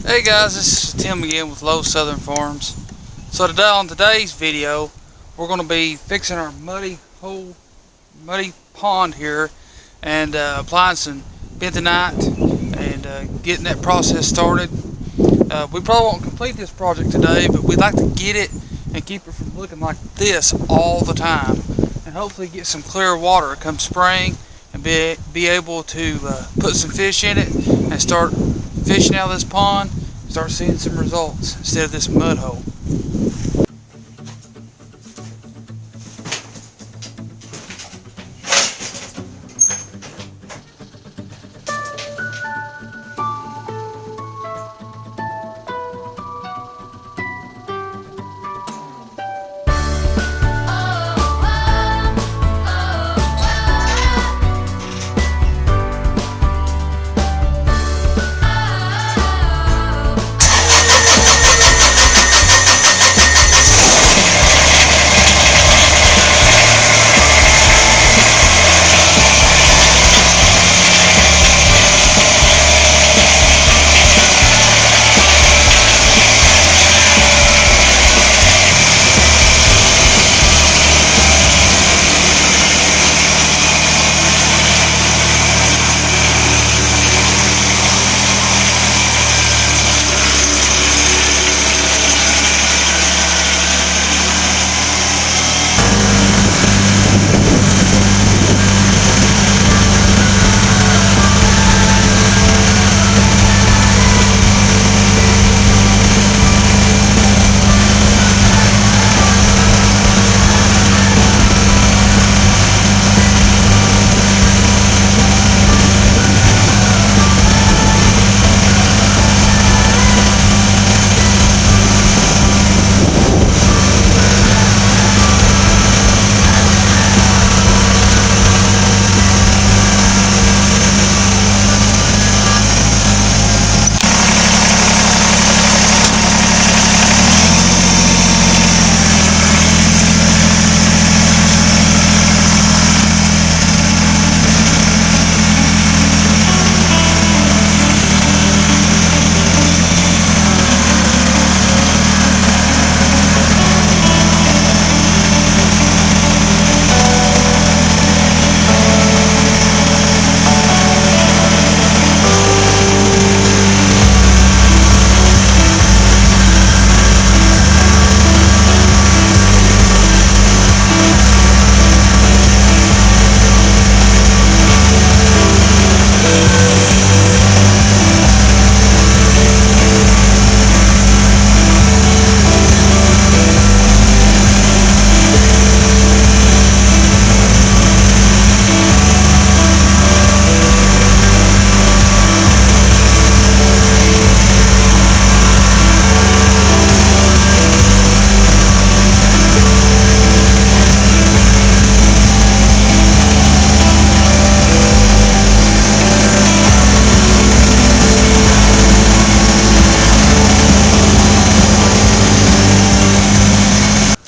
Hey guys, this is Tim again with Low Southern Farms. So today on today's video, we're going to be fixing our muddy pond here and applying some bentonite and getting that process started. We probably won't complete this project today, but we'd like to get it and keep it from looking like this all the time, and hopefully get some clear water come spring and be able to put some fish in it and start fishing out of this pond, start seeing some results instead of this mud hole.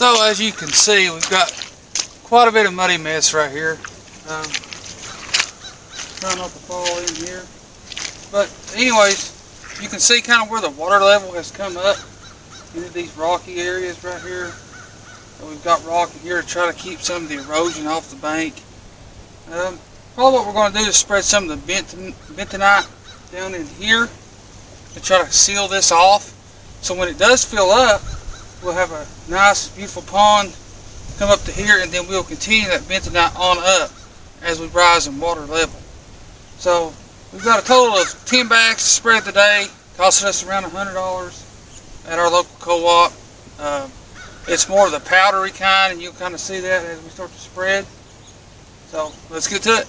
So as you can see, we've got quite a bit of muddy mess right here. Trying not to fall in here. But anyways, you can see kind of where the water level has come up into these rocky areas right here. And we've got rock here to try to keep some of the erosion off the bank. Probably what we're going to do is spread some of the bentonite down in here to try to seal this off. So when it does fill up, we'll have a nice, beautiful pond come up to here, and then we'll continue that bentonite on up as we rise in water level. So we've got a total of 10 bags to spread today, costing us around $100 at our local co-op. It's more of the powdery kind, and you'll kind of see that as we start to spread. So let's get to it.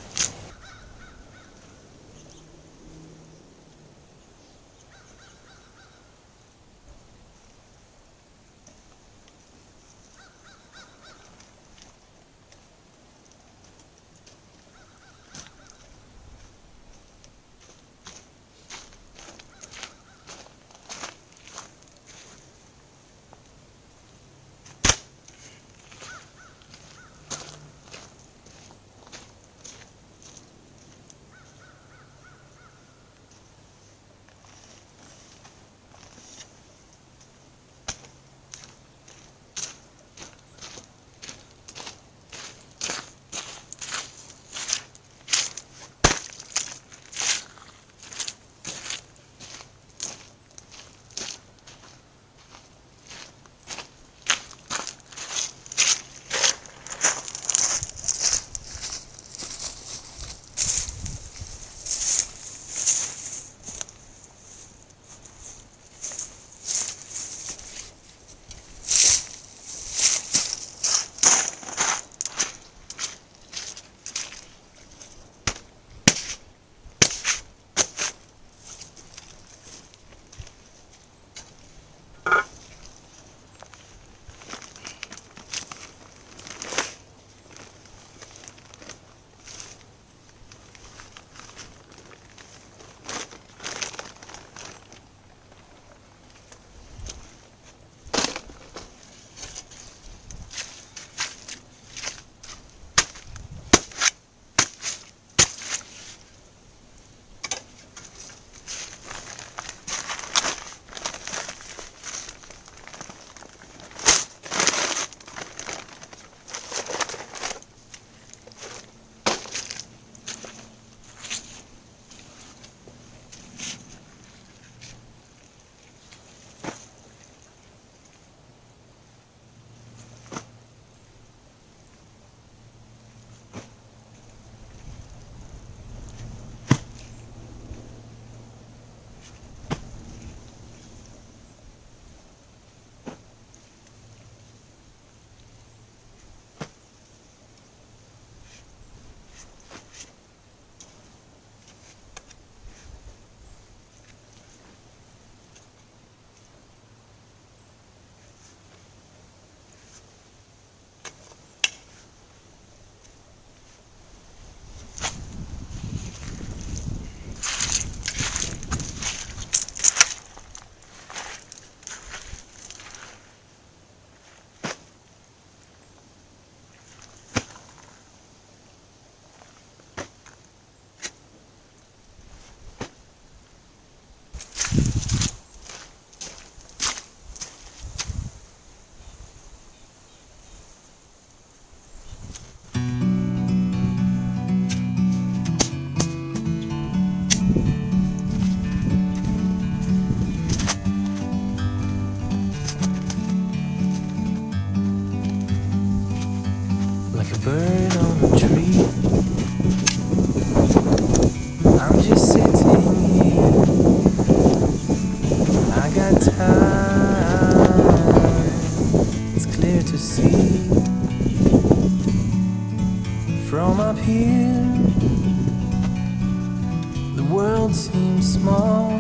seem small,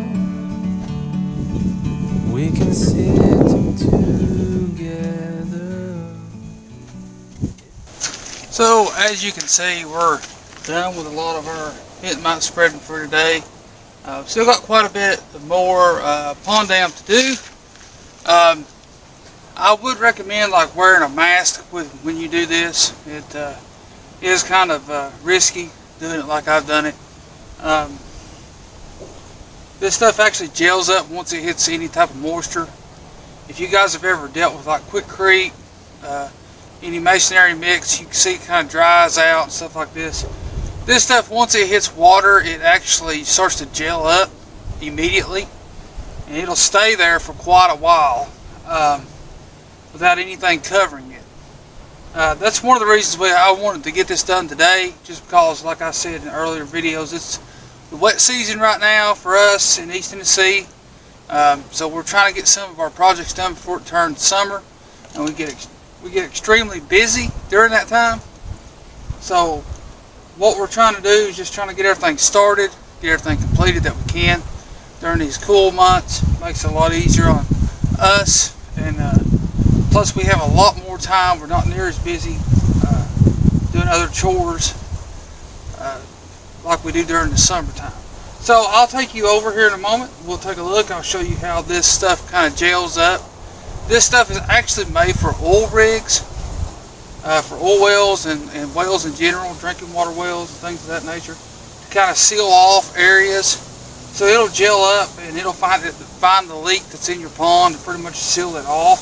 we can sit together. So as you can see, we're done with a lot of our hit mite spreading for today. Still got quite a bit more pond dam to do. I would recommend like wearing a mask when you do this. It is kind of risky doing it like I've done it. This stuff actually gels up once it hits any type of moisture. If you guys have ever dealt with like Quikrete, any masonry mix, you can see it kind of dries out and stuff like this. This stuff, once it hits water, it actually starts to gel up immediately, and it'll stay there for quite a while without anything covering it. That's one of the reasons why I wanted to get this done today, just because, like I said in earlier videos, it's the wet season right now for us in East Tennessee. So we're trying to get some of our projects done before it turns summer, and we get extremely busy during that time. So what we're trying to do is just trying to get everything started, get everything completed that we can during these cool months. Makes it a lot easier on us, and plus we have a lot more time. We're not near as busy doing other chores like we do during the summertime. So I'll take you over here in a moment. We'll take a look. I'll show you how this stuff kind of gels up. This stuff is actually made for oil rigs, for oil wells and wells in general, drinking water wells and things of that nature, to kind of seal off areas. So it'll gel up and it'll find the leak that's in your pond and pretty much seal it off.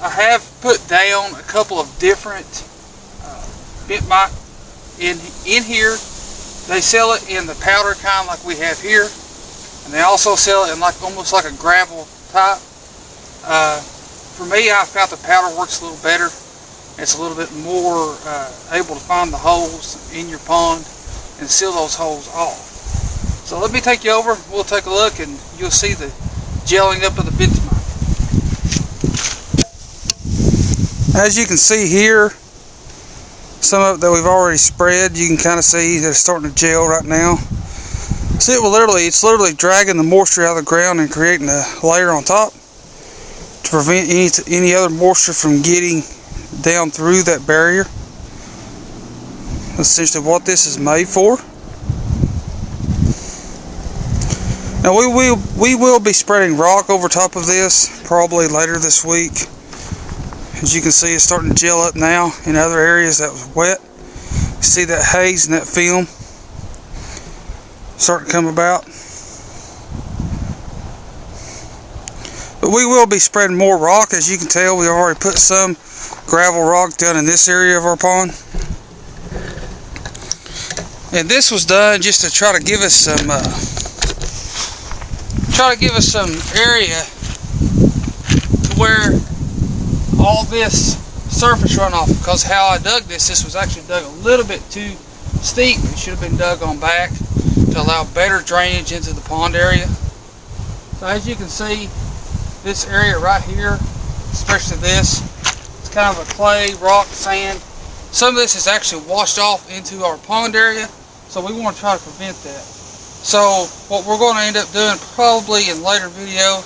I have put down a couple of different bent mite in here. They sell it in the powder kind like we have here, and they also sell it in like almost like a gravel type. For me, I found the powder works a little better. It's a little bit more able to find the holes in your pond and seal those holes off. So let me take you over. We'll take a look and you'll see the gelling up of the bent mite. As you can see here, some of it that we've already spread, you can kind of see that it's starting to gel right now. See, it's literally dragging the moisture out of the ground and creating a layer on top to prevent any other moisture from getting down through that barrier. That's essentially what this is made for. Now we will be spreading rock over top of this probably later this week. As you can see, it's starting to gel up now in other areas that was wet. You see that haze and that film starting to come about. But we will be spreading more rock. As you can tell, we already put some gravel rock down in this area of our pond. And this was done just to try to give us some area to where all this surface runoff, because how I dug this was actually dug a little bit too steep. It should have been dug on back to allow better drainage into the pond area. So as you can see, this area right here, especially this, it's kind of a clay, rock, sand. Some of this is actually washed off into our pond area, so we want to try to prevent that. So what we're going to end up doing probably in later video,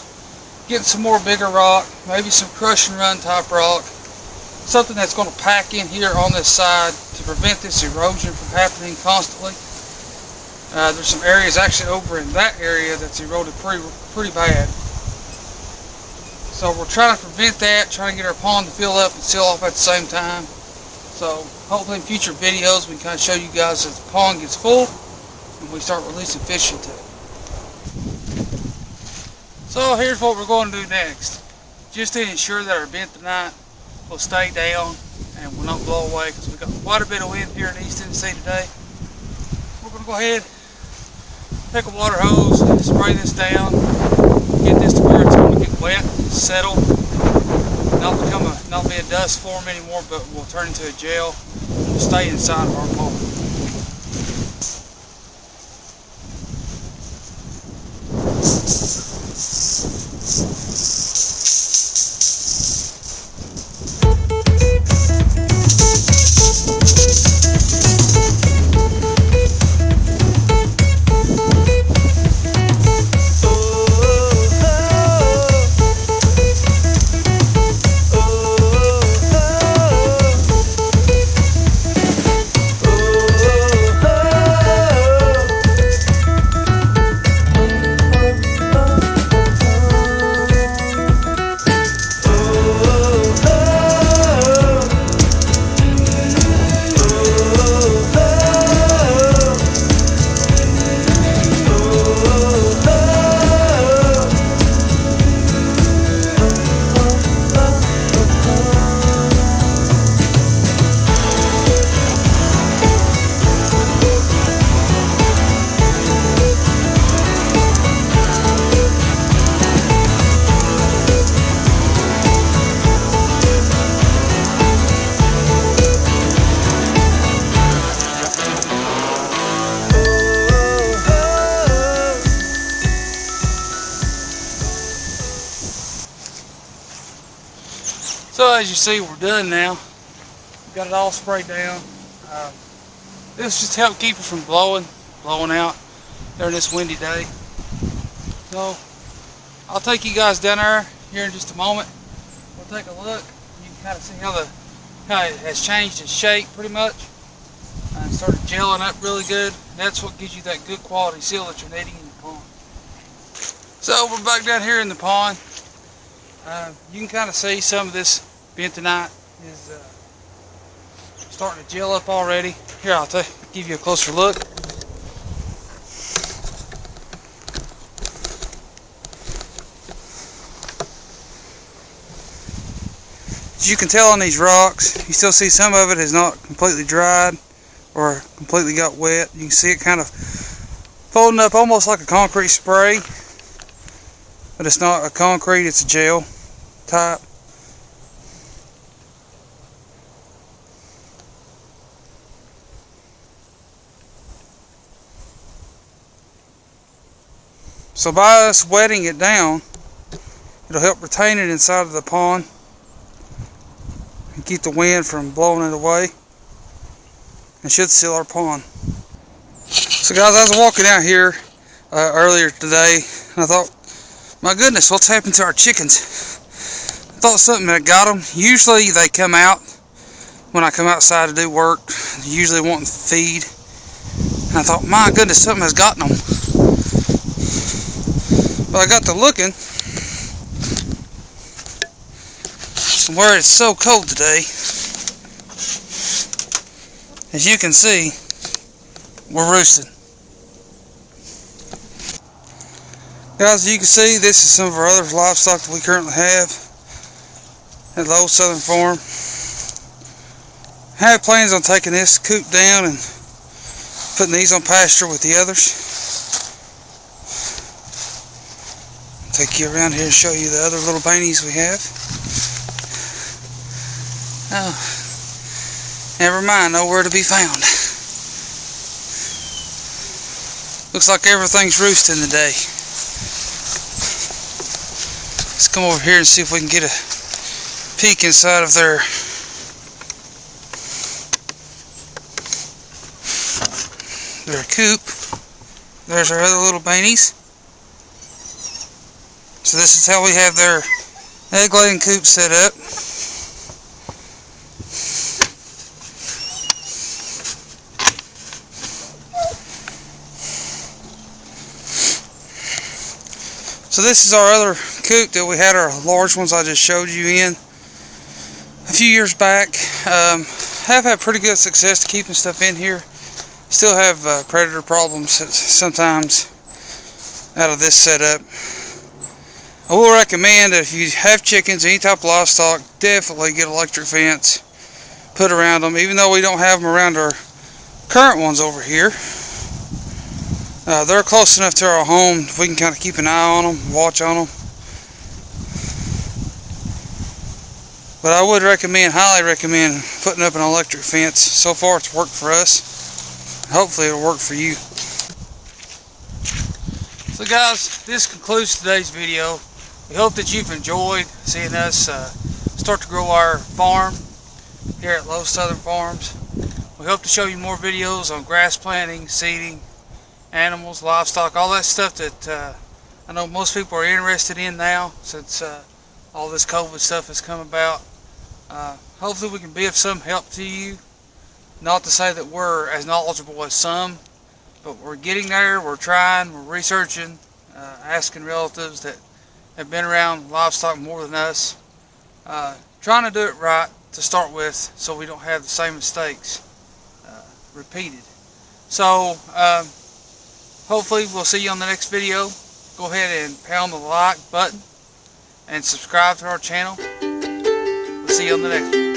getting some more bigger rock, maybe some crush and run type rock, something that's going to pack in here on this side to prevent this erosion from happening constantly. There's some areas actually over in that area that's eroded pretty bad. So we're trying to prevent that, trying to get our pond to fill up and seal off at the same time. So hopefully in future videos we can kind of show you guys as the pond gets full and we start releasing fish into it. So here's what we're going to do next. Just to ensure that our bentonite will stay down and will not blow away, because we've got quite a bit of wind here in East Tennessee today. We're going to go ahead, take a water hose, and spray this down, get this to where it's going to get wet, settle, not be a dust form anymore, but will turn into a gel and will stay inside of our pond. So as you see, we're done now. We got it all sprayed down. This just helped keep it from blowing out during this windy day. So I'll take you guys down there here in just a moment. We'll take a look. You can kind of see how it has changed its shape pretty much. And started gelling up really good. That's what gives you that good quality seal that you're needing in the pond. So we're back down here in the pond. You can kind of see some of this bentonite is starting to gel up already. Here, I'll give you a closer look. As you can tell on these rocks, you still see some of it has not completely dried or completely got wet. You can see it kind of folding up almost like a concrete spray, but it's not a concrete, it's a gel type. So by us wetting it down, it'll help retain it inside of the pond and keep the wind from blowing it away, and should seal our pond. So guys, I was walking out here earlier today, and I thought, my goodness, what's happened to our chickens? I thought something had got them. Usually they come out when I come outside to do work, usually wanting feed. And I thought, my goodness, something has gotten them. But I got to looking, where it's so cold today, as you can see, we're roosting. Guys, as you can see, this is some of our other livestock that we currently have at the Old Southern Farm. I have plans on taking this coop down and putting these on pasture with the others. Take you around here and show you the other little beanies we have. Oh, never mind, nowhere to be found. Looks like everything's roosting today. Let's come over here and see if we can get a peek inside of their coop. There's our other little beanies. So this is how we have their egg laying coop set up. So this is our other coop that we had our large ones I just showed you in a few years back. Have had pretty good success to keeping stuff in here. Still have predator problems sometimes out of this setup. I will recommend that if you have chickens, any type of livestock, definitely get electric fence put around them, even though we don't have them around our current ones over here. They're close enough to our home, we can kind of keep an eye on them, watch on them. But I would recommend, highly recommend, putting up an electric fence. So far it's worked for us. Hopefully it'll work for you. So guys, this concludes today's video. We hope that you've enjoyed seeing us start to grow our farm here at Low Southern Farms. We hope to show you more videos on grass planting, seeding, animals, livestock, all that stuff that I know most people are interested in now since all this COVID stuff has come about. Hopefully we can be of some help to you. Not to say that we're as knowledgeable as some, but we're getting there, we're trying, we're researching, asking relatives that have been around livestock more than us, trying to do it right to start with so we don't have the same mistakes repeated. So hopefully we'll see you on the next video. Go ahead and pound the like button and subscribe to our channel. We'll see you on the next one.